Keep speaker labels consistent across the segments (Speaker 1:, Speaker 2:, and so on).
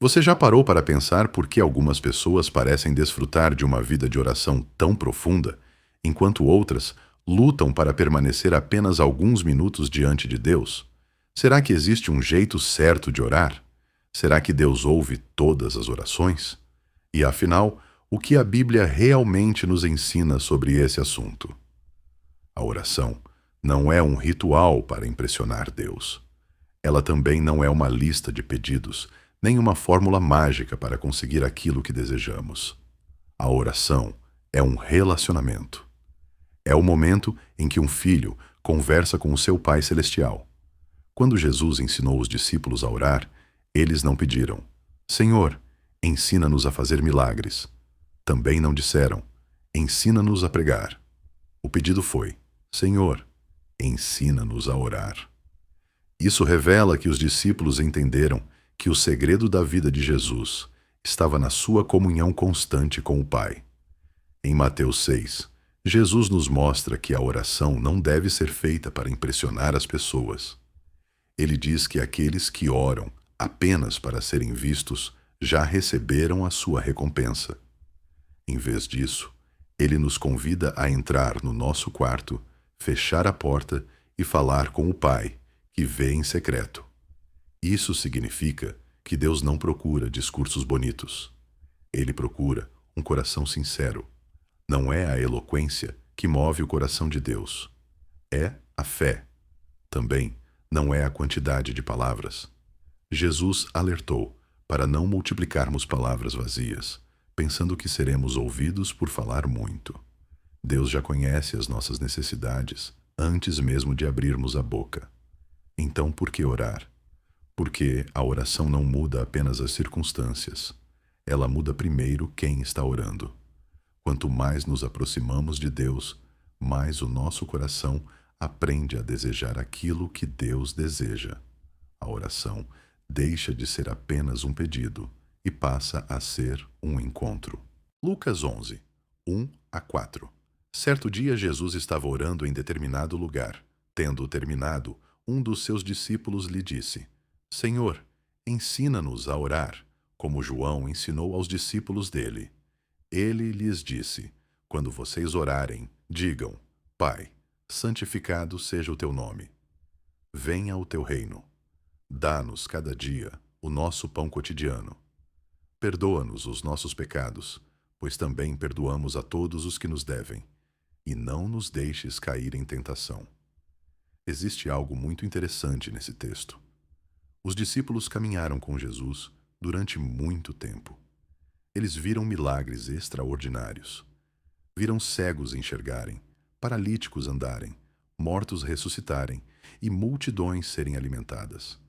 Speaker 1: Você já parou para pensar por que algumas pessoas parecem desfrutar de uma vida de oração tão profunda, enquanto outras lutam para permanecer apenas alguns minutos diante de Deus? Será que existe um jeito certo de orar? Será que Deus ouve todas as orações? E afinal, o que a Bíblia realmente nos ensina sobre esse assunto? A oração não é um ritual para impressionar Deus. Ela também não é uma lista de pedidos, nem uma fórmula mágica para conseguir aquilo que desejamos. A oração é um relacionamento. É o momento em que um filho conversa com o seu Pai Celestial. Quando Jesus ensinou os discípulos a orar, eles não pediram: Senhor, ensina-nos a fazer milagres. Também não disseram: ensina-nos a pregar. O pedido foi: Senhor, ensina-nos a orar. Isso revela que os discípulos entenderam que o segredo da vida de Jesus estava na sua comunhão constante com o Pai. Em Mateus 6, Jesus nos mostra que a oração não deve ser feita para impressionar as pessoas. Ele diz que aqueles que oram apenas para serem vistos já receberam a sua recompensa. Em vez disso, ele nos convida a entrar no nosso quarto, fechar a porta e falar com o Pai, que vê em secreto. Isso significa que Deus não procura discursos bonitos. Ele procura um coração sincero. Não é a eloquência que move o coração de Deus. É a fé. Também não é a quantidade de palavras. Jesus alertou para não multiplicarmos palavras vazias, pensando que seremos ouvidos por falar muito. Deus já conhece as nossas necessidades antes mesmo de abrirmos a boca. Então, por que orar? Porque a oração não muda apenas as circunstâncias. Ela muda primeiro quem está orando. Quanto mais nos aproximamos de Deus, mais o nosso coração aprende a desejar aquilo que Deus deseja. A oração deixa de ser apenas um pedido e passa a ser um encontro. Lucas 11, 1 a 4. Certo dia Jesus estava orando em determinado lugar. Tendo terminado, um dos seus discípulos lhe disse: Senhor, ensina-nos a orar, como João ensinou aos discípulos dele. Ele lhes disse: Quando vocês orarem, digam: Pai, santificado seja o teu nome. Venha o teu reino. Dá-nos cada dia o nosso pão cotidiano. Perdoa-nos os nossos pecados, pois também perdoamos a todos os que nos devem. E não nos deixes cair em tentação. Existe algo muito interessante nesse texto. Os discípulos caminharam com Jesus durante muito tempo. Eles viram milagres extraordinários. Viram cegos enxergarem, paralíticos andarem, mortos ressuscitarem e multidões serem alimentadas.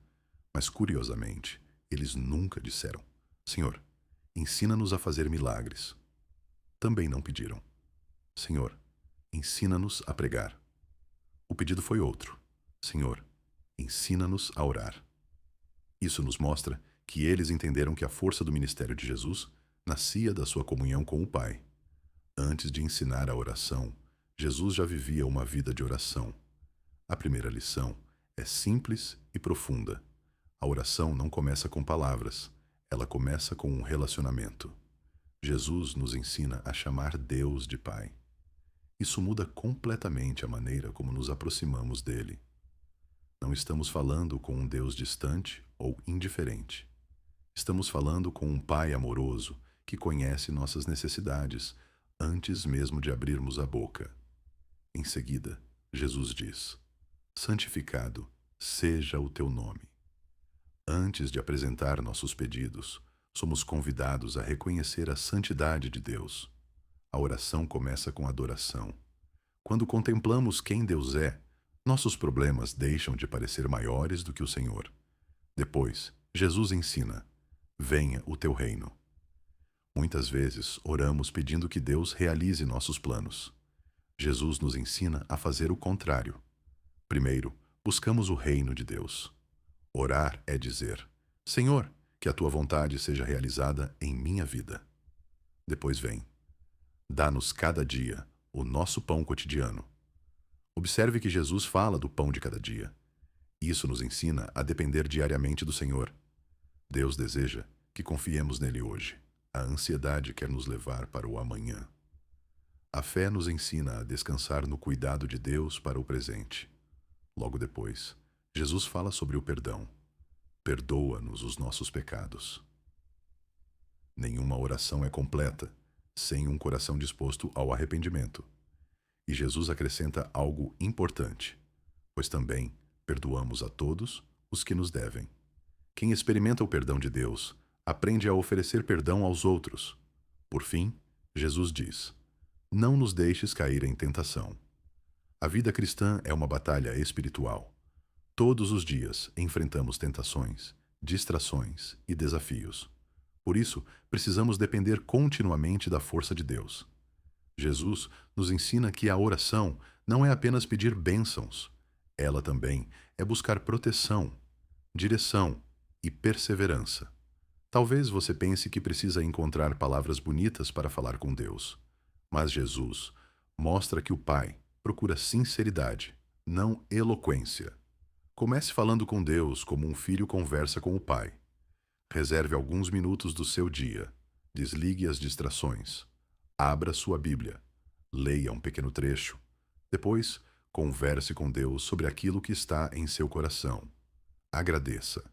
Speaker 1: Mas, curiosamente, eles nunca disseram: Senhor, ensina-nos a fazer milagres. Também não pediram: Senhor, ensina-nos a pregar. O pedido foi outro: Senhor, ensina-nos a orar. Isso nos mostra que eles entenderam que a força do ministério de Jesus nascia da sua comunhão com o Pai. Antes de ensinar a oração, Jesus já vivia uma vida de oração. A primeira lição é simples e profunda. A oração não começa com palavras, ela começa com um relacionamento. Jesus nos ensina a chamar Deus de Pai. Isso muda completamente a maneira como nos aproximamos dele. Não estamos falando com um Deus distante ou indiferente. Estamos falando com um Pai amoroso que conhece nossas necessidades antes mesmo de abrirmos a boca. Em seguida, Jesus diz: Santificado seja o teu nome. Antes de apresentar nossos pedidos, somos convidados a reconhecer a santidade de Deus. A oração começa com adoração. Quando contemplamos quem Deus é, nossos problemas deixam de parecer maiores do que o Senhor. Depois, Jesus ensina: Venha o teu reino. Muitas vezes, oramos pedindo que Deus realize nossos planos. Jesus nos ensina a fazer o contrário. Primeiro, buscamos o reino de Deus. Orar é dizer: Senhor, que a tua vontade seja realizada em minha vida. Depois vem: Dá-nos cada dia o nosso pão cotidiano. Observe que Jesus fala do pão de cada dia. Isso nos ensina a depender diariamente do Senhor. Deus deseja que confiemos nele hoje. A ansiedade quer nos levar para o amanhã. A fé nos ensina a descansar no cuidado de Deus para o presente. Logo depois, Jesus fala sobre o perdão. Perdoa-nos os nossos pecados. Nenhuma oração é completa sem um coração disposto ao arrependimento. E Jesus acrescenta algo importante, pois também perdoamos a todos os que nos devem. Quem experimenta o perdão de Deus aprende a oferecer perdão aos outros. Por fim, Jesus diz: não nos deixes cair em tentação. A vida cristã é uma batalha espiritual. Todos os dias enfrentamos tentações, distrações e desafios. Por isso, precisamos depender continuamente da força de Deus. Jesus nos ensina que a oração não é apenas pedir bênçãos. Ela também é buscar proteção, direção e perseverança. Talvez você pense que precisa encontrar palavras bonitas para falar com Deus. Mas Jesus mostra que o Pai procura sinceridade, não eloquência. Comece falando com Deus como um filho conversa com o pai. Reserve alguns minutos do seu dia. Desligue as distrações. Abra sua Bíblia. Leia um pequeno trecho. Depois, converse com Deus sobre aquilo que está em seu coração. Agradeça.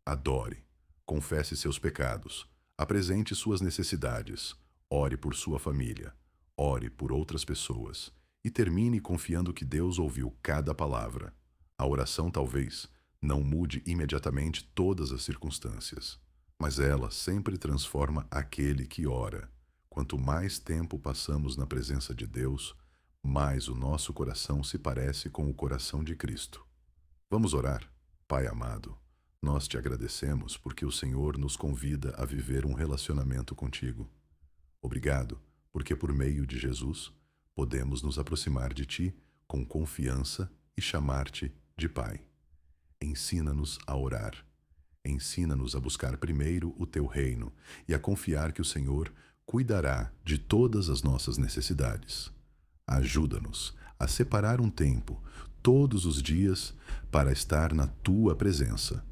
Speaker 1: Adore. Confesse seus pecados. Apresente suas necessidades. Ore por sua família. Ore por outras pessoas. E termine confiando que Deus ouviu cada palavra. A oração talvez não mude imediatamente todas as circunstâncias, mas ela sempre transforma aquele que ora. Quanto mais tempo passamos na presença de Deus, mais o nosso coração se parece com o coração de Cristo. Vamos orar? Pai amado, nós te agradecemos porque o Senhor nos convida a viver um relacionamento contigo. Obrigado, porque por meio de Jesus, podemos nos aproximar de ti com confiança e chamar-te de Pai. Ensina-nos a orar. Ensina-nos a buscar primeiro o teu reino e a confiar que o Senhor cuidará de todas as nossas necessidades. Ajuda-nos a separar um tempo, todos os dias, para estar na tua presença.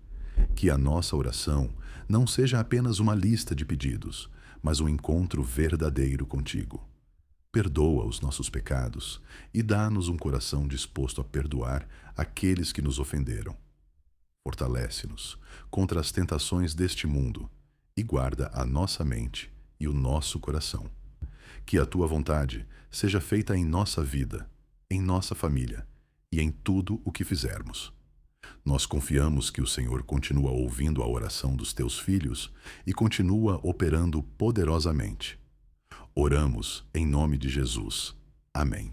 Speaker 1: Que a nossa oração não seja apenas uma lista de pedidos, mas um encontro verdadeiro contigo. Perdoa os nossos pecados e dá-nos um coração disposto a perdoar aqueles que nos ofenderam. Fortalece-nos contra as tentações deste mundo e guarda a nossa mente e o nosso coração. Que a tua vontade seja feita em nossa vida, em nossa família e em tudo o que fizermos. Nós confiamos que o Senhor continua ouvindo a oração dos teus filhos e continua operando poderosamente. Oramos em nome de Jesus. Amém.